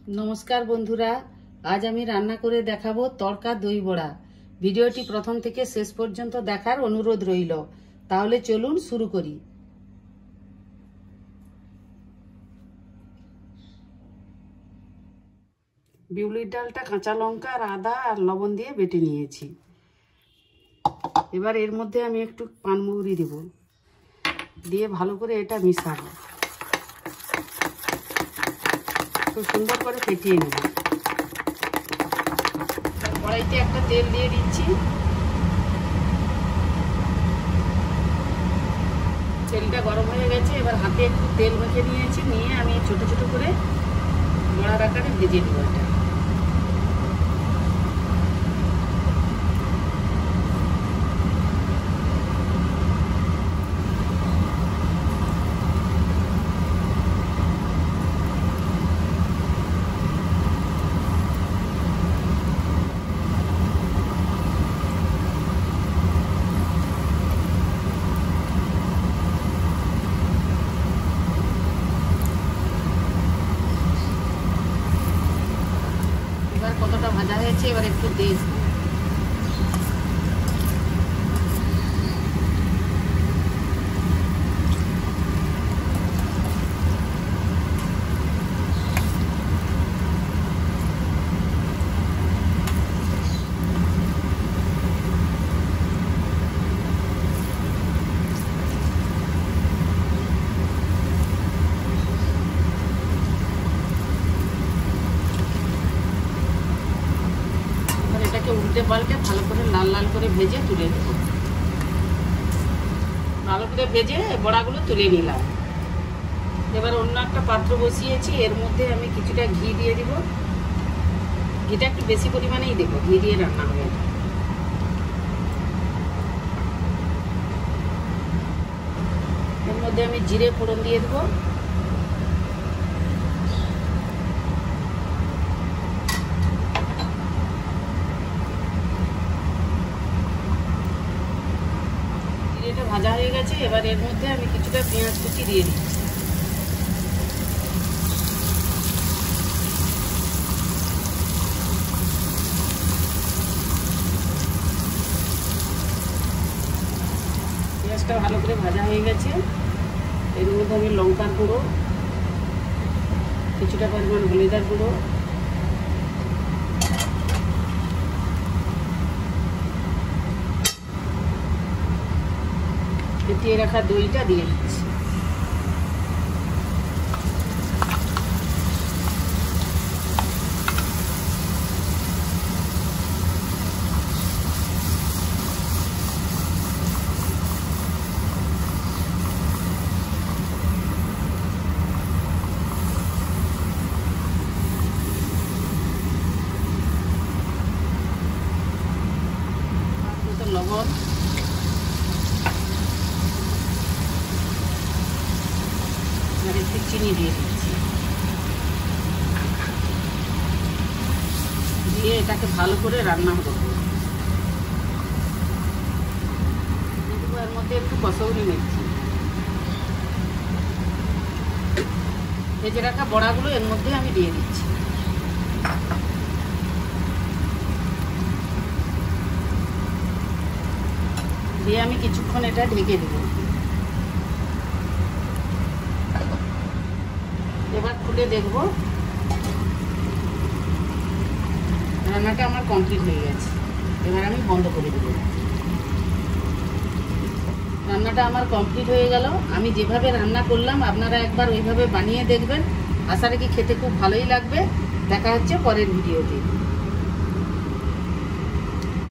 नमस्कार बंधुरा आज आमी रान्ना करे देखाबो तड़का दई बड़ा। भिडियोटी प्रथम थेके शेष पर्यन्त देखार अनुरोध रइल। ताहले चलुन शुरू करी। बिउलिर डालटा काँचा लंका और आदा और लवण दिए बेटे निয়েছি। এবার এর মধ্যে আমি একটু পানমৌরি দেব, দিয়ে ভালো করে এটা মিশাবো, খুব সুন্দর করে ফেটিয়ে নেব। কড়াইতে একটা তেল দিয়ে দিচ্ছি। তেলটা গরম হয়ে গেছে, এবার হাতে একটু তেল মেখে নিয়েছি, নিয়ে আমি ছোট ছোট করে বড়ার আকারে ভেজে নেব। এটা কতটা ভাজা হয়েছে, এবার একটু দেব। উল্টে পাল্টে ভালো করে লাল লাল করে ভেজে তুলে নেব। ভালো করে ভেজে বড়াগুলো তুলে নিলাম। এবার অন্য একটা পাত্র বসিয়েছি, এর মধ্যে আমি কিছুটা ঘি দিয়ে দিব। ঘিটা একটু বেশি পরিমাণেই দেব, ঘি দিয়ে রান্না হবে। এর মধ্যে আমি জিরে ফোড়ন দিয়ে দেবো। এটা ভাজা হয়ে গেছে, এবার এর মধ্যে আমি কিছুটা পেঁয়াজ কুচি দিয়ে দিচ্ছি। পেঁয়াজটা ভালো করে ভাজা হয়ে গেছে, এর মধ্যে আমি লঙ্কার গুঁড়ো, কিছুটা পরিমাণ হলুদের গুঁড়ো, ফেটিয়ে রাখা দইটা দিয়ে দিচ্ছি। লবণ, একটু চিনি দিয়ে দিচ্ছি, দিয়ে এটাকে ভালো করে রান্না করবো। এর মধ্যে একটু কসৌরি মেথি, ভেজে রাখা বড়াগুলো এর মধ্যে আমি দিয়ে দিচ্ছি। দিয়ে আমি কিছুক্ষণ এটা ঢেকে দেবো। এবার খুলে দেখব, রান্নাটা আমার কমপ্লিট হয়ে গেছে। এবার আমি বন্ধ করে দেব। রান্নাটা আমার কমপ্লিট হয়ে গেল। আমি যেভাবে রান্না করলাম আপনারা একবার ওইভাবে বানিয়ে দেখবেন। আশা রাখি খেতে খুব ভালোই লাগবে। দেখা হচ্ছে পরের ভিডিওতে।